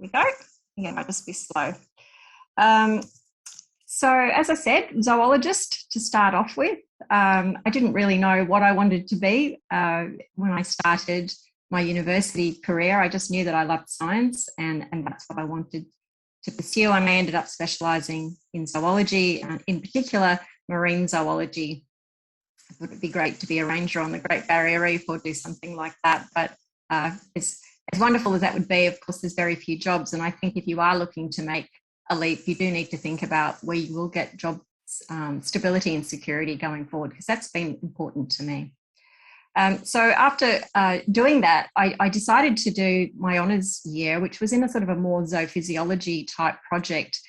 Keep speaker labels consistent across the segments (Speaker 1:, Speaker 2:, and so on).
Speaker 1: we go. Again, I'll just be slow. So as I said, zoologist to start off with. I didn't really know what I wanted to be when I started my university career. I just knew that I loved science and that's what I wanted to pursue. And I ended up specialising in zoology, and in particular, marine zoology. I thought it'd be great to be a ranger on the Great Barrier Reef or do something like that. But as wonderful as that would be, of course, there's very few jobs. And I think if you are looking to make a leap, you do need to think about where you will get job stability and security going forward, because that's been important to me. So after doing that, I decided to do my honours year, which was in a sort of a more zoophysiology type project,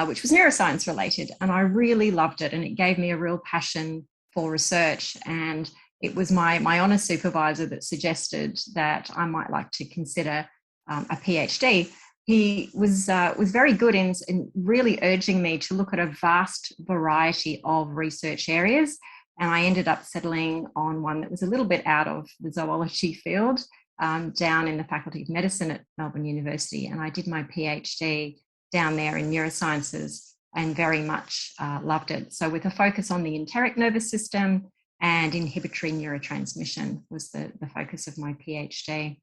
Speaker 1: which was neuroscience related. And I really loved it, and it gave me a real passion for research. And it was my honours supervisor that suggested that I might like to consider a PhD. He was very good in really urging me to look at a vast variety of research areas. And I ended up settling on one that was a little bit out of the zoology field, down in the Faculty of Medicine at Melbourne University. And I did my PhD down there in neurosciences and very much loved it. So with a focus on the enteric nervous system and inhibitory neurotransmission was the focus of my PhD.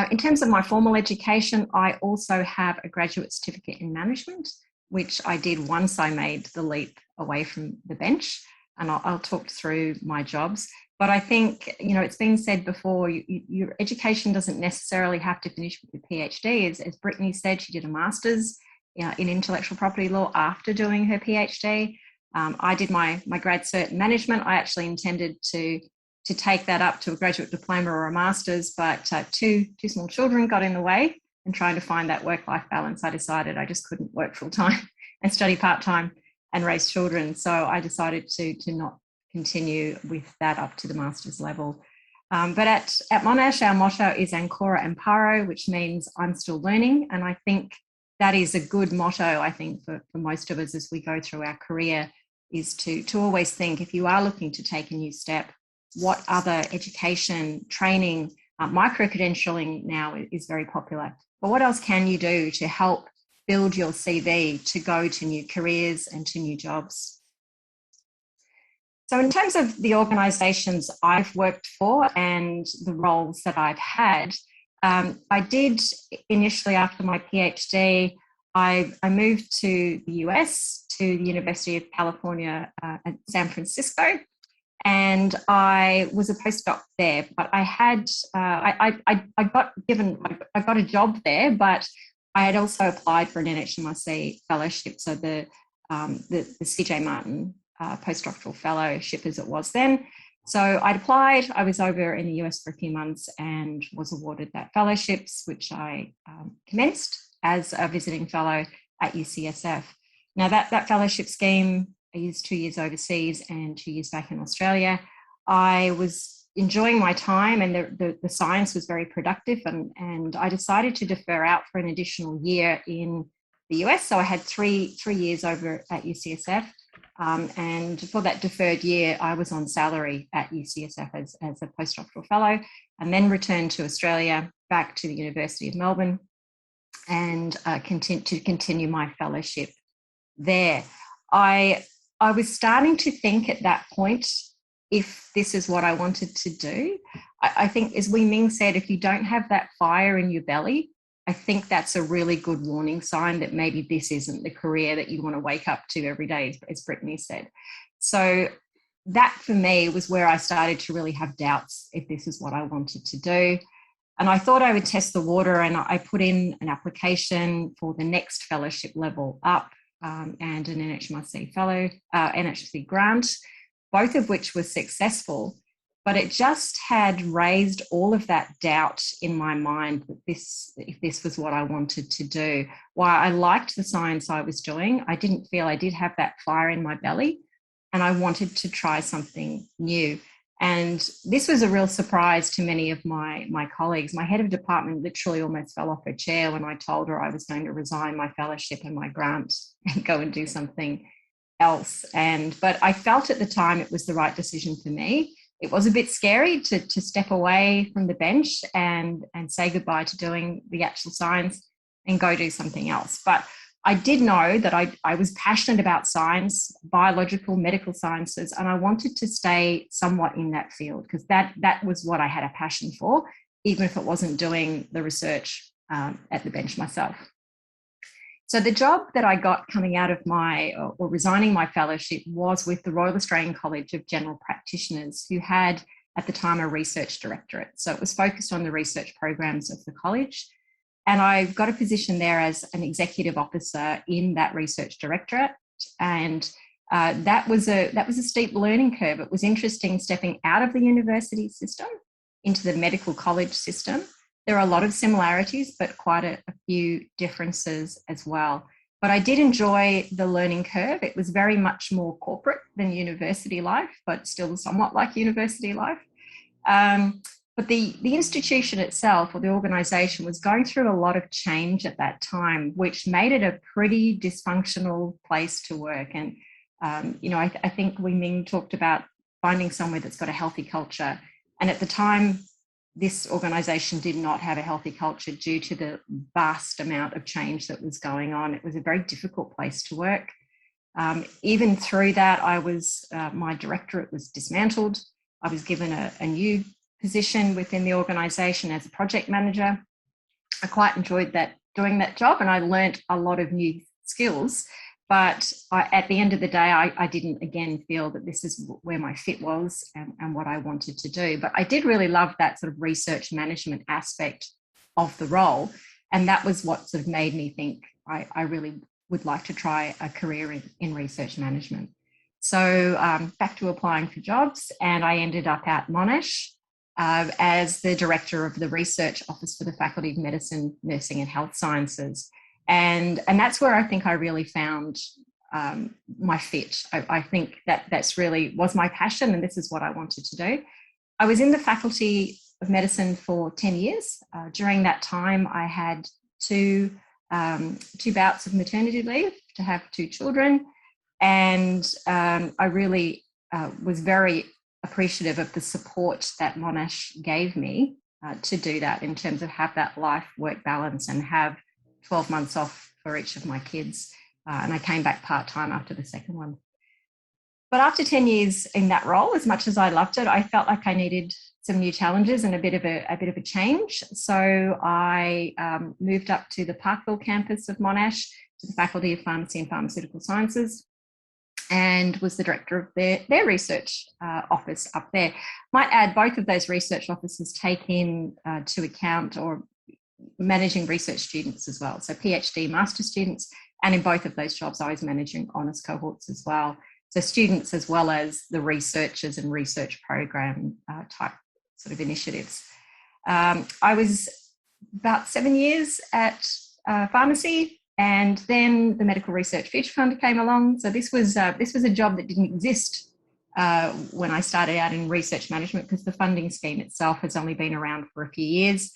Speaker 1: In terms of my formal education, I also have a graduate certificate in management, which I did once I made the leap away from the bench. And I'll talk through my jobs. But I think, it's been said before, your education doesn't necessarily have to finish with your PhD. As Brittany said, she did a master's in intellectual property law after doing her PhD. I did my grad cert in management. I actually intended to take that up to a graduate diploma or a master's, but two small children got in the way, and trying to find that work-life balance, I decided I just couldn't work full-time and study part-time and raise children. So I decided to not continue with that up to the master's level. But at Monash, our motto is Ancora Imparo, which means I'm still learning. And I think that is a good motto, I think, for most of us as we go through our career, is to always think, if you are looking to take a new step, what other education, training, micro-credentialing now is very popular. But what else can you do to help build your CV to go to new careers and to new jobs? So in terms of the organisations I've worked for and the roles that I've had, I did initially, after my PhD, I moved to the US, to the University of California at San Francisco, and I was a postdoc there. But I had I got a job there, but I had also applied for an NHMRC fellowship, so the CJ Martin postdoctoral fellowship as it was then. So I'd applied, I was over in the US for a few months and was awarded that fellowships, which I commenced as a visiting fellow at UCSF. Now that fellowship scheme is 2 years overseas and 2 years back in Australia. I was enjoying my time, and the science was very productive, and I decided to defer out for an additional year in the US. So I had three years over at UCSF. And for that deferred year, I was on salary at UCSF as a postdoctoral fellow, and then returned to Australia, back to the University of Melbourne, and continue my fellowship there. I was starting to think at that point if this is what I wanted to do. I think, as Wei Ming said, if you don't have that fire in your belly, I think that's a really good warning sign that maybe this isn't the career that you want to wake up to every day, as Brittany said. So that for me was where I started to really have doubts if this is what I wanted to do. And I thought I would test the water, and I put in an application for the next fellowship level up, and an NHMRC NHMRC grant, both of which were successful. But it just had raised all of that doubt in my mind that if this was what I wanted to do. While I liked the science I was doing, I didn't feel I did have that fire in my belly, and I wanted to try something new. And this was a real surprise to many of my colleagues. My head of department literally almost fell off her chair when I told her I was going to resign my fellowship and my grant and go and do something else. But I felt at the time it was the right decision for me. it was a bit scary to step away from the bench and say goodbye to doing the actual science and go do something else. But I did know that I was passionate about science, biological, medical sciences, and I wanted to stay somewhat in that field because that was what I had a passion for, even if it wasn't doing the research at the bench myself. So the job that I got coming out of or resigning my fellowship was with the Royal Australian College of General Practitioners, who had at the time a research directorate. So it was focused on the research programs of the college. And I got a position there as an executive officer in that research directorate. And that was a steep learning curve. It was interesting stepping out of the university system into the medical college system. There are a lot of similarities, but quite a few differences as well. But I did enjoy the learning curve. It was very much more corporate than university life, but still somewhat like university life. But the institution itself, or the organisation, was going through a lot of change at that time, which made it a pretty dysfunctional place to work. And, I think Wing Ming talked about finding somewhere that's got a healthy culture. And at the time, this organisation did not have a healthy culture due to the vast amount of change that was going on. It was a very difficult place to work. Even through that, my directorate was dismantled. I was given a new position within the organisation as a project manager. I quite enjoyed doing that job, and I learnt a lot of new skills. But at the end of the day, I didn't again feel that this is where my fit was and what I wanted to do. But I did really love that sort of research management aspect of the role, and that was what sort of made me think I really would like to try a career in research management. So back to applying for jobs, and I ended up at Monash as the director of the research office for the Faculty of Medicine, Nursing and Health Sciences. And that's where I think I really found my fit. I think that's really was my passion, and this is what I wanted to do. I was in the Faculty of Medicine for 10 years. During that time, I had two bouts of maternity leave to have two children. And I really was very appreciative of the support that Monash gave me to do that, in terms of have that life-work balance and have 12 months off for each of my kids. And I came back part-time after the second one. But after 10 years in that role, as much as I loved it, I felt like I needed some new challenges and a bit of a change. So I moved up to the Parkville campus of Monash, to the Faculty of Pharmacy and Pharmaceutical Sciences, and was the director of their research office up there. Might add, both of those research offices take in to account or managing research students as well. So PhD master students, and in both of those jobs, I was managing honours cohorts as well. So students as well as the researchers and research program type sort of initiatives. I was about 7 years at pharmacy, and then the Medical Research Future Fund came along. So this was a job that didn't exist when I started out in research management, because the funding scheme itself has only been around for a few years.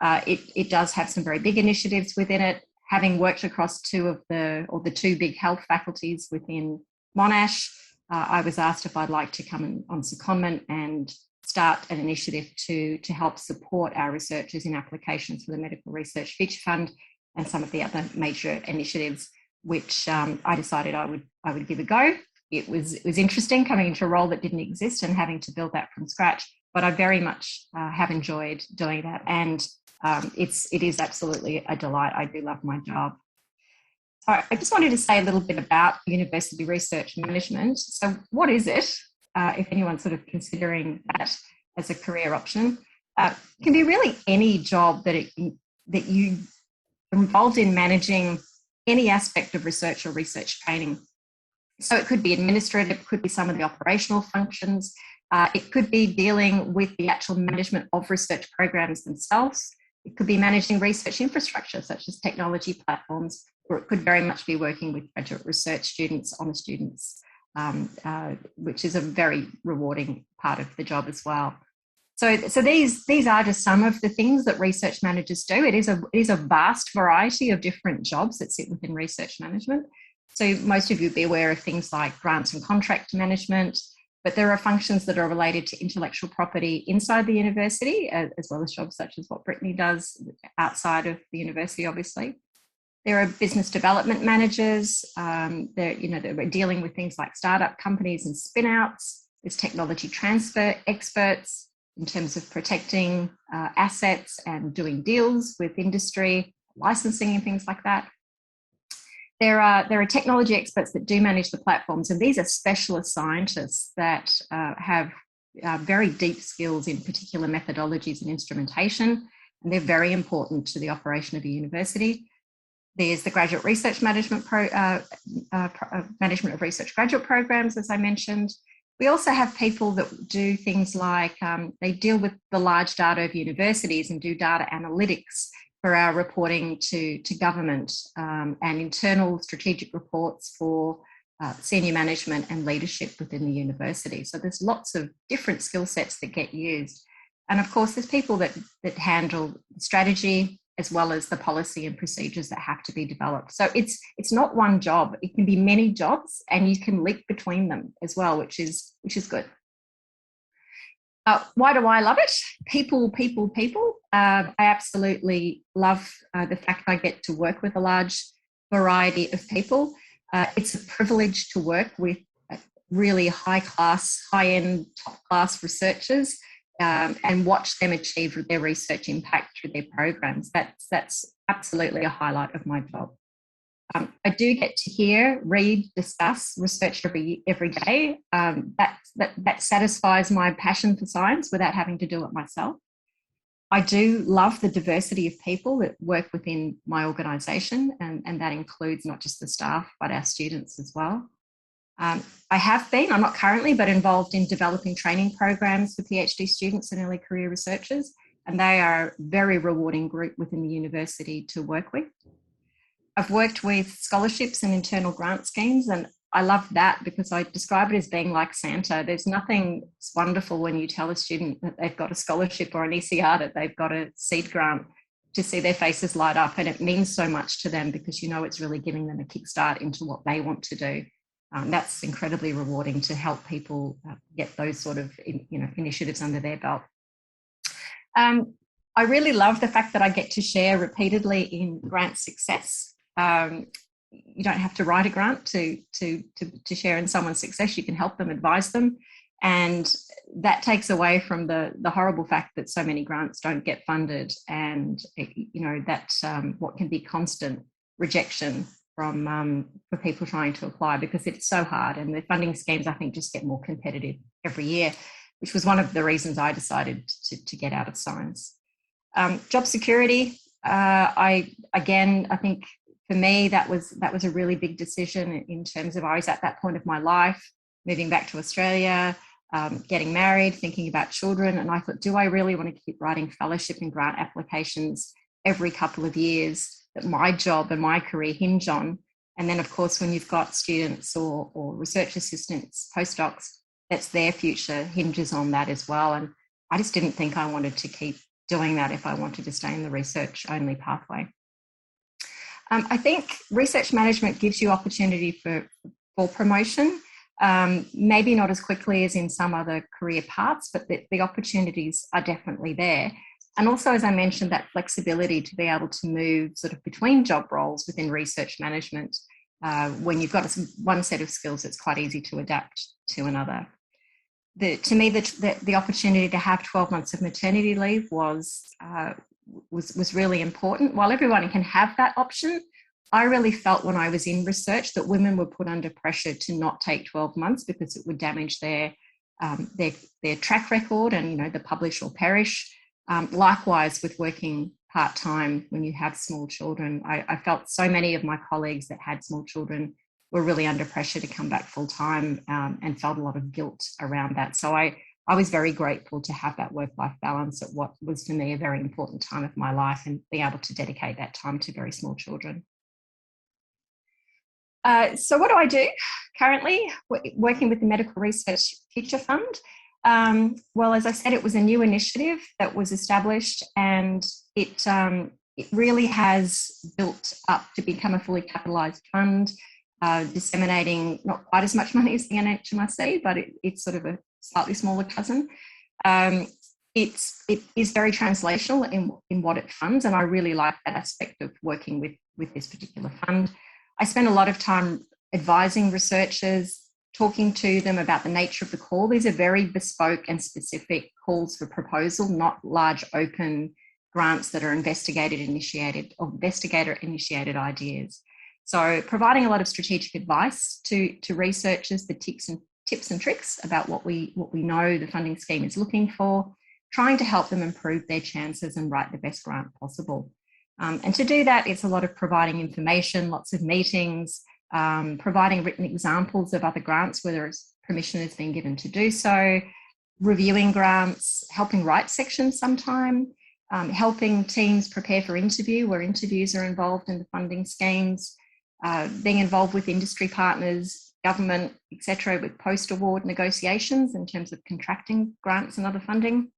Speaker 1: It does have some very big initiatives within it. Having worked across the two big health faculties within Monash, I was asked if I'd like to come on secondment and start an initiative to help support our researchers in applications for the Medical Research Future Fund and some of the other major initiatives, which I decided I would give a go. It was interesting coming into a role that didn't exist and having to build that from scratch, but I very much have enjoyed doing that, and it is absolutely a delight. I do love my job. So I just wanted to say a little bit about university research management. So what is it, if anyone's sort of considering that as a career option? It can be really any job that you are involved in managing any aspect of research or research training. So it could be administrative, it could be some of the operational functions, it could be dealing with the actual management of research programs themselves. It could be managing research infrastructure, such as technology platforms, or it could very much be working with graduate research students, honour students, which is a very rewarding part of the job as well. So these are just some of the things that research managers do. It is a vast variety of different jobs that sit within research management. So most of you will be aware of things like grants and contract management, but there are functions that are related to intellectual property inside the university, as well as jobs such as what Brittany does outside of the university, obviously. There are business development managers. We're dealing with things like startup companies and spin-outs. There's technology transfer experts in terms of protecting assets and doing deals with industry, licensing and things like that. There are technology experts that do manage the platforms, and these are specialist scientists that have very deep skills in particular methodologies and instrumentation, and they're very important to the operation of a university. There's the graduate research management management of research graduate programs, as I mentioned. We also have people that do things like they deal with the large data of universities and do data analytics for our reporting to government and internal strategic reports for senior management and leadership within the university. So there's lots of different skill sets that get used. And of course, there's people that handle strategy as well as the policy and procedures that have to be developed. So it's not one job. It can be many jobs, and you can link between them as well, which is good. Why do I love it? People. I absolutely love the fact I get to work with a large variety of people. It's a privilege to work with really high-class, high-end, top-class researchers and watch them achieve their research impact through their programs. That's absolutely a highlight of my job. I do get to hear, read, discuss research every day. That satisfies my passion for science without having to do it myself. I do love the diversity of people that work within my organisation, and that includes not just the staff, but our students as well. I'm not currently, but involved in developing training programs for PhD students and early career researchers, and they are a very rewarding group within the university to work with. I've worked with scholarships and internal grant schemes, and I love that because I describe it as being like Santa. There's nothing wonderful when you tell a student that they've got a scholarship or an ECR, that they've got a seed grant, to see their faces light up, and it means so much to them because you know it's really giving them a kickstart into what they want to do. That's incredibly rewarding to help people get those sort of initiatives under their belt. I really love the fact that I get to share repeatedly in grant success. You don't have to write a grant to share in someone's success. You can help them, advise them, and that takes away from the horrible fact that so many grants don't get funded, and what can be constant rejection for people trying to apply because it's so hard, and the funding schemes I think just get more competitive every year, which was one of the reasons I decided to get out of science. Job security, I think for me that was a really big decision in terms of I was at that point of my life, moving back to Australia, getting married, thinking about children, and I thought, do I really want to keep writing fellowship and grant applications every couple of years that my job and my career hinge on? And then of course when you've got students or research assistants, postdocs, that's their future hinges on that as well. And I just didn't think I wanted to keep doing that if I wanted to stay in the research only pathway. I think research management gives you opportunity for promotion, maybe not as quickly as in some other career paths, but the opportunities are definitely there. And also, as I mentioned, that flexibility to be able to move sort of between job roles within research management. When you've got one set of skills, it's quite easy to adapt to another. To me, the opportunity to have 12 months of maternity leave was really important. While everyone can have that option, I really felt when I was in research that women were put under pressure to not take 12 months because it would damage their track record and, the publish or perish. Likewise with working part-time when you have small children, I felt so many of my colleagues that had small children were really under pressure to come back full-time and felt a lot of guilt around that. So I was very grateful to have that work-life balance at what was for me a very important time of my life and be able to dedicate that time to very small children. So what do I do currently? Working with the Medical Research Future Fund. Well, as I said, it was a new initiative that was established, and it really has built up to become a fully capitalised fund. disseminating not quite as much money as the NHMRC, but it's sort of a slightly smaller cousin. It is very translational in what it funds, and I really like that aspect of working with this particular fund. I spend a lot of time advising researchers, talking to them about the nature of the call. These are very bespoke and specific calls for proposal, not large open grants that are investigator-initiated ideas. So providing a lot of strategic advice to researchers, the tips and tricks about what we know the funding scheme is looking for, trying to help them improve their chances and write the best grant possible. And to do that, it's a lot of providing information, lots of meetings, providing written examples of other grants where permission has been given to do so, reviewing grants, helping write sections sometime, helping teams prepare for interview where interviews are involved in the funding schemes, being involved with industry partners, government, etc., with post-award negotiations in terms of contracting grants and other funding,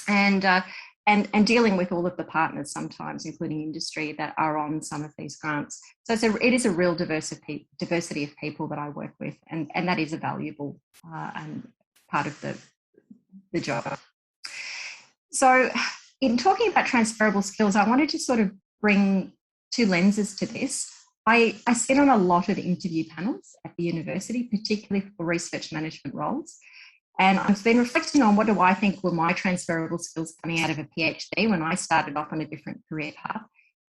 Speaker 1: and dealing with all of the partners sometimes, including industry, that are on some of these grants. So it is a real diversity of people that I work with, and that is a valuable and part of the job. So in talking about transferable skills, I wanted to sort of bring two lenses to this. I sit on a lot of interview panels at the university, particularly for research management roles. And I've been reflecting on what do I think were my transferable skills coming out of a PhD when I started off on a different career path.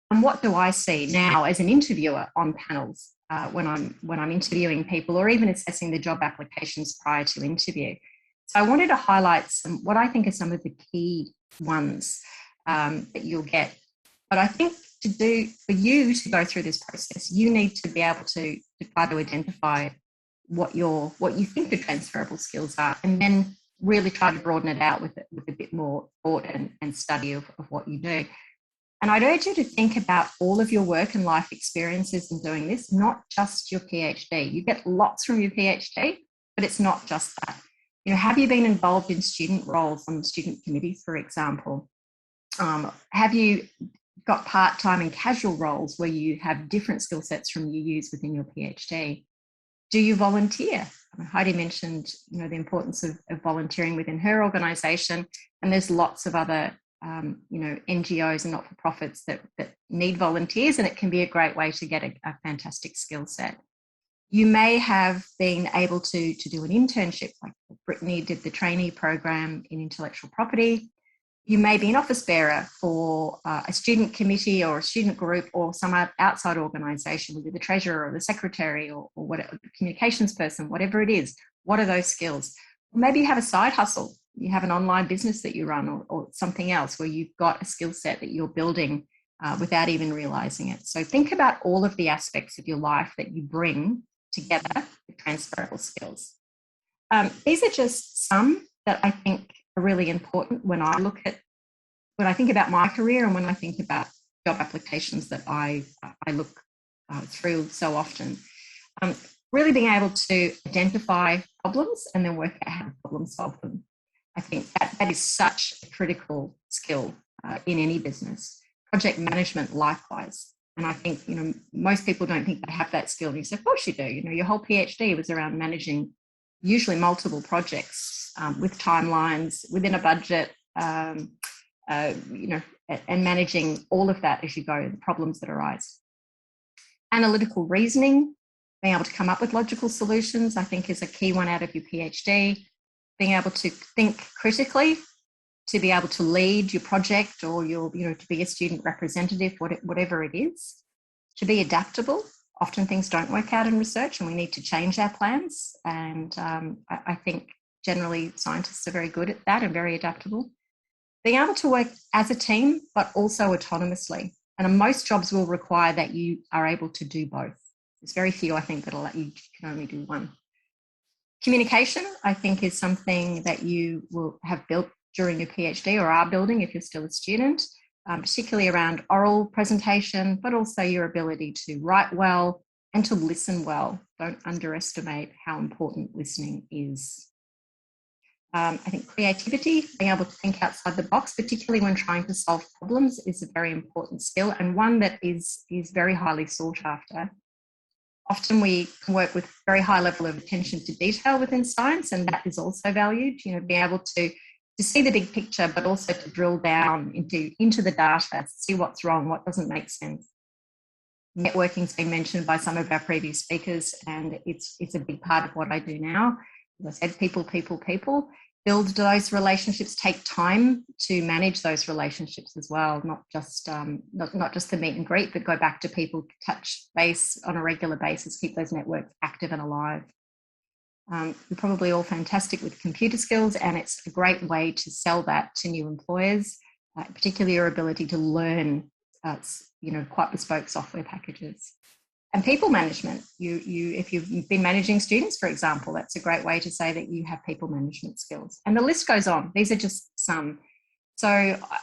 Speaker 1: And what do I see now as an interviewer on panels when I'm interviewing people, or even assessing the job applications prior to interview. So I wanted to highlight what I think are some of the key ones that you'll get. But I think for you to go through this process, you need to be able to try to identify what you think the transferable skills are, and then really try to broaden it out with a bit more thought and study of what you do. And I'd urge you to think about all of your work and life experiences in doing this, not just your PhD. You get lots from your PhD, but it's not just that. You know, have you been involved in student roles on student committees, for example? Have you got part-time and casual roles where you have different skill sets from you use within your PhD? Do you volunteer? Heidi mentioned, the importance of volunteering within her organisation, and there's lots of other, NGOs and not-for-profits that need volunteers, and it can be a great way to get a fantastic skill set. You may have been able to do an internship, like Brittany did the trainee program in intellectual property. You may be an office bearer for a student committee or a student group or some outside organisation, whether the treasurer or the secretary or whatever, the communications person, whatever it is. What are those skills? Maybe you have a side hustle. You have an online business that you run, or something else where you've got a skill set that you're building without even realising it. So think about all of the aspects of your life that you bring together with transferable skills. These are just some that I think are really important when I think about my career and when I think about job applications that I look through so often. Really being able to identify problems and then work out how to problem solve them. I think that is such a critical skill in any business. Project management, likewise. And I think, most people don't think they have that skill. And you say, of course you do. Your whole PhD was around managing usually multiple projects with timelines, within a budget, and managing all of that as you go, the problems that arise. Analytical reasoning, being able to come up with logical solutions, I think is a key one out of your PhD. Being able to think critically, to be able to lead your project or to be a student representative, whatever it is. To be adaptable. Often things don't work out in research and we need to change our plans. And I think generally scientists are very good at that and very adaptable. Being able to work as a team, but also autonomously. And most jobs will require that you are able to do both. There's very few, I think, that'll let you can only do one. Communication, I think, is something that you will have built during your PhD or are building if you're still a student, particularly around oral presentation, but also your ability to write well and to listen well. Don't underestimate how important listening is. I think creativity, being able to think outside the box, particularly when trying to solve problems, is a very important skill and one that is very highly sought after. Often we can work with very high level of attention to detail within science, and that is also valued, you know, being able to see the big picture, but also to drill down into the data, see what's wrong, what doesn't make sense. Networking's been mentioned by some of our previous speakers, and it's a big part of what I do now. As I said, people. Build those relationships, take time to manage those relationships as well, not just the meet and greet, but go back to people, touch base on a regular basis, keep those networks active and alive. You're probably all fantastic with computer skills, and it's a great way to sell that to new employers, particularly your ability to learn quite bespoke software packages. And people management, if you've been managing students, for example, that's a great way to say that you have people management skills. And the list goes on. These are just some. So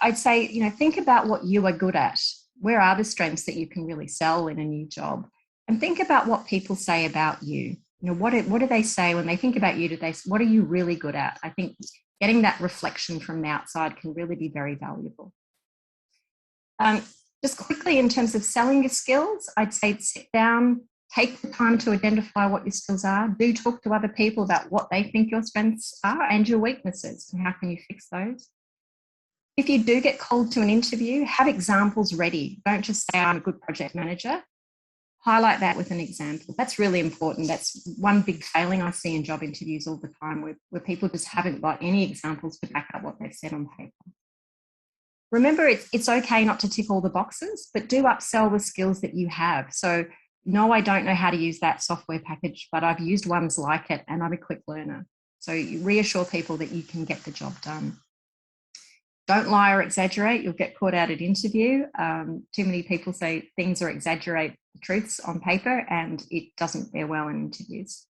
Speaker 1: I'd say, you know, think about what you are good at. Where are the strengths that you can really sell in a new job? And think about what people say about you. You know, what do they say when they think about you? What are you really good at? I think getting that reflection from the outside can really be very valuable. Just quickly, in terms of selling your skills, I'd say sit down, take the time to identify what your skills are. Do talk to other people about what they think your strengths are and your weaknesses, and how can you fix those. If you do get called to an interview, have examples ready. Don't just say, I'm a good project manager. Highlight that with an example. That's really important. That's one big failing I see in job interviews all the time, where people just haven't got any examples to back up what they've said on paper. Remember, it's okay not to tick all the boxes, but do upsell the skills that you have. So, no, I don't know how to use that software package, but I've used ones like it and I'm a quick learner. So you reassure people that you can get the job done. Don't lie or exaggerate. You'll get caught out at interview. Too many people say things or exaggerate the truths on paper, and it doesn't fare well in interviews.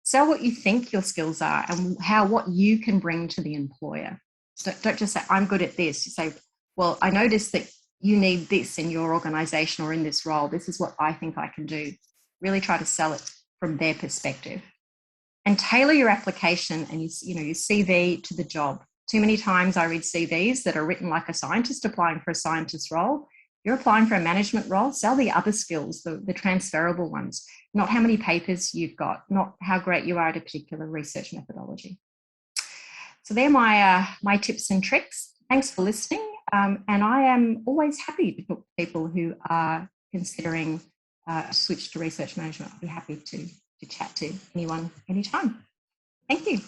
Speaker 1: Sell what you think your skills are and what you can bring to the employer. So don't just say, I'm good at this. You say, well, I noticed that you need this in your organisation or in this role. This is what I think I can do. Really try to sell it from their perspective. And tailor your application and your CV to the job. Too many times I read CVs that are written like a scientist applying for a scientist role. You're applying for a management role, sell the other skills, the transferable ones, not how many papers you've got, not how great you are at a particular research methodology. So they're my tips and tricks. Thanks for listening. And I am always happy to talk to people who are considering a switch to research management. I'll be happy to chat to anyone anytime. Thank you.